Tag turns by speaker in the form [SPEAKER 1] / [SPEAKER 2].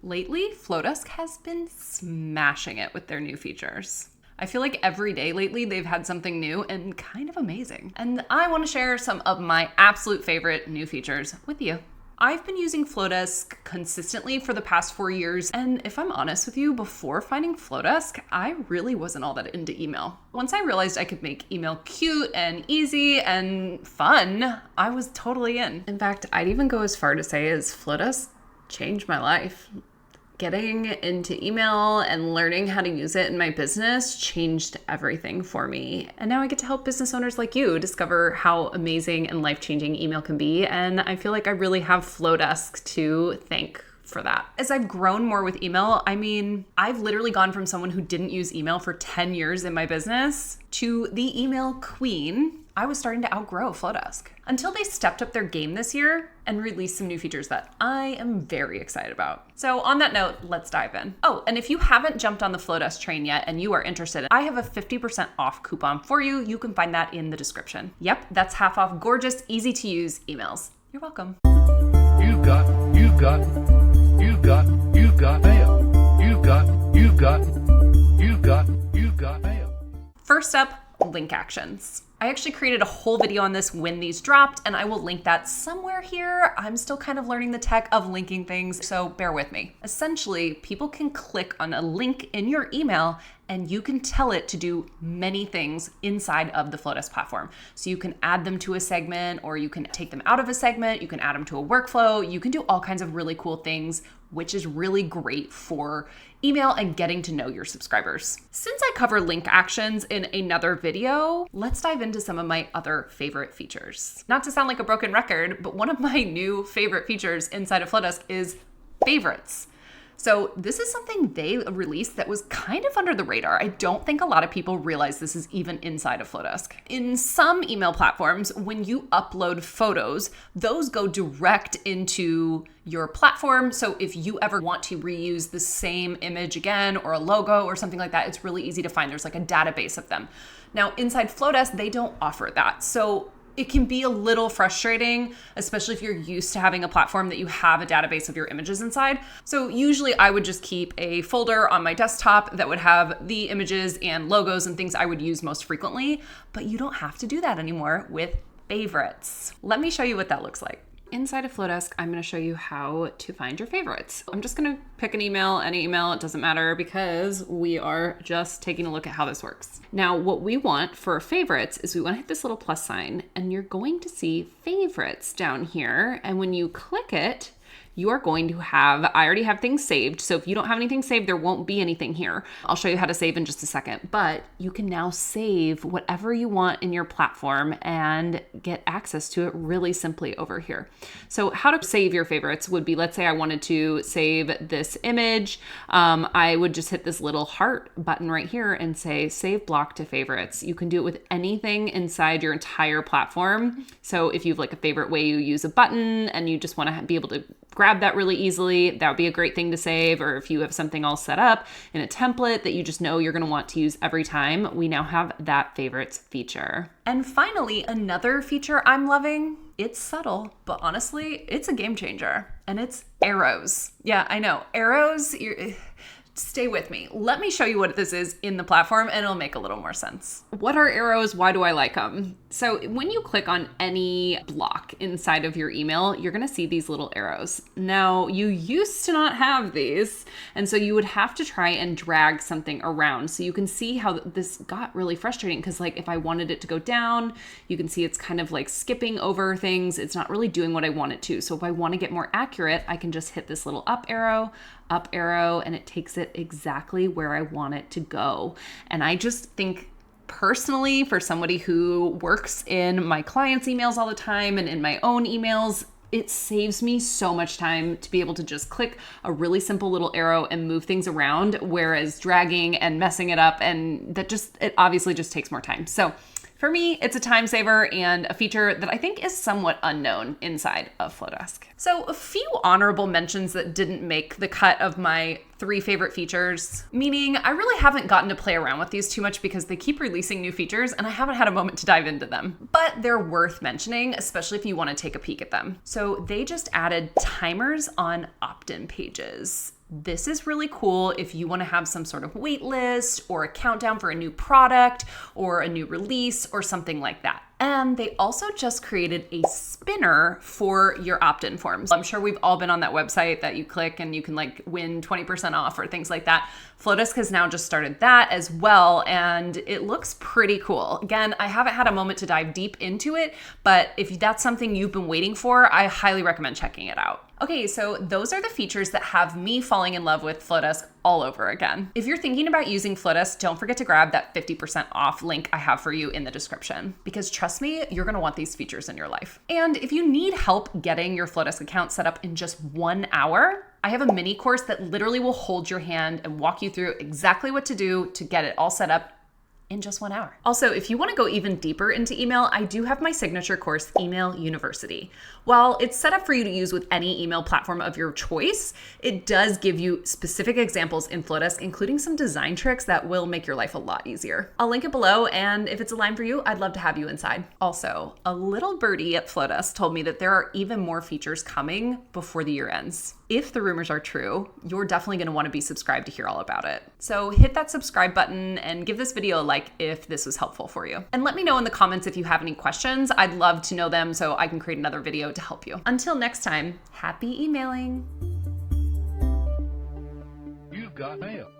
[SPEAKER 1] Lately, Flodesk has been smashing it with their new features. I feel like every day lately they've had something new and kind of amazing. And I want to share some of my absolute favorite new features with you. I've been using Flodesk consistently for the past 4 years, and if I'm honest with you, before finding Flodesk, I really wasn't all that into email. Once I realized I could make email cute and easy and fun, I was totally in. In fact, I'd even go as far to say as Flodesk changed my life. Getting into email and learning how to use it in my business changed everything for me. And now I get to help business owners like you discover how amazing and life-changing email can be. And I feel like I really have Flodesk to thank for that. As I've grown more with email, I've literally gone from someone who didn't use email for 10 years in my business to the email queen. I was starting to outgrow Flodesk until they stepped up their game this year and released some new features that I am very excited about. So on that note, let's dive in. Oh, and if you haven't jumped on the Flodesk train yet and you are interested, I have a 50% off coupon for you. You can find that in the description. Yep, that's half off gorgeous, easy to use emails. You're welcome.
[SPEAKER 2] You got mail.
[SPEAKER 1] First up, link actions. I actually created a whole video on this when these dropped, and I will link that somewhere here. I'm still kind of learning the tech of linking things, so bear with me. Essentially, people can click on a link in your email and you can tell it to do many things inside of the Flodesk platform. So you can add them to a segment, or you can take them out of a segment, you can add them to a workflow, you can do all kinds of really cool things, which is really great for email and getting to know your subscribers. Since I cover link actions in another video, let's dive into some of my other favorite features. Not to sound like a broken record, but one of my new favorite features inside of Flodesk is favorites. So this is something they released that was kind of under the radar. I don't think a lot of people realize this is even inside of Flodesk. In some email platforms, when you upload photos, those go direct into your platform. So if you ever want to reuse the same image again or a logo or something like that, it's really easy to find. There's like a database of them. Now inside Flodesk, they don't offer that. So it can be a little frustrating, especially if you're used to having a platform that you have a database of your images inside. So usually I would just keep a folder on my desktop that would have the images and logos and things I would use most frequently, but you don't have to do that anymore with favorites. Let me show you what that looks like. Inside of Flodesk, I'm going to show you how to find your favorites. I'm just going to pick an email, any email, it doesn't matter, because we are just taking a look at how this works. Now, what we want for favorites is we want to hit this little plus sign, and you're going to see favorites down here. And when you click it, you are going to have, I already have things saved. So if you don't have anything saved, there won't be anything here. I'll show you how to save in just a second, but you can now save whatever you want in your platform and get access to it really simply over here. So how to save your favorites would be, let's say I wanted to save this image. I would just hit this little heart button right here and say save block to favorites. You can do it with anything inside your entire platform. So if you have like a favorite way you use a button and you just want to be able to grab that really easily, that would be a great thing to save. Or if you have something all set up in a template that you just know you're going to want to use every time, we now have that favorites feature. And finally, another feature I'm loving, it's subtle, but honestly, it's a game changer, and it's arrows. Yeah, I know, arrows, stay with me. Let me show you what this is in the platform and it'll make a little more sense. What are arrows? Why do I like them? So when you click on any block inside of your email, you're going to see these little arrows. Now, you used to not have these, and so you would have to try and drag something around. So you can see how this got really frustrating, because like if I wanted it to go down, you can see it's kind of like skipping over things. It's not really doing what I want it to. So if I want to get more accurate, I can just hit this little up arrow, and it takes it exactly where I want it to go. And I just think personally, for somebody who works in my clients' emails all the time and in my own emails, it saves me so much time to be able to just click a really simple little arrow and move things around, whereas dragging and messing it up, and it obviously just takes more time. So for me, it's a time saver and a feature that I think is somewhat unknown inside of Flodesk. So a few honorable mentions that didn't make the cut of my 3 favorite features, meaning I really haven't gotten to play around with these too much because they keep releasing new features and I haven't had a moment to dive into them. But they're worth mentioning, especially if you want to take a peek at them. So they just added timers on opt-in pages. This is really cool if you want to have some sort of wait list or a countdown for a new product or a new release or something like that. And they also just created a spinner for your opt-in forms. I'm sure we've all been on that website that you click and you can like win 20% off or things like that. Flodesk has now just started that as well, and it looks pretty cool. Again, I haven't had a moment to dive deep into it, but if that's something you've been waiting for, I highly recommend checking it out. Okay, so those are the features that have me falling in love with Flodesk all over again. If you're thinking about using Flodesk, don't forget to grab that 50% off link I have for you in the description, because trust me, you're gonna want these features in your life. And if you need help getting your Flodesk account set up in just 1 hour, I have a mini course that literally will hold your hand and walk you through exactly what to do to get it all set up in just 1 hour. Also, if you want to go even deeper into email, I do have my signature course, Email University. While it's set up for you to use with any email platform of your choice, it does give you specific examples in Flodesk, including some design tricks that will make your life a lot easier. I'll link it below, and if it's aligned for you, I'd love to have you inside. Also, a little birdie at Flodesk told me that there are even more features coming before the year ends. If the rumors are true, you're definitely going to want to be subscribed to hear all about it. So hit that subscribe button and give this video a like if this was helpful for you. And let me know in the comments if you have any questions. I'd love to know them so I can create another video to help you. Until next time, happy emailing.
[SPEAKER 2] You've got mail.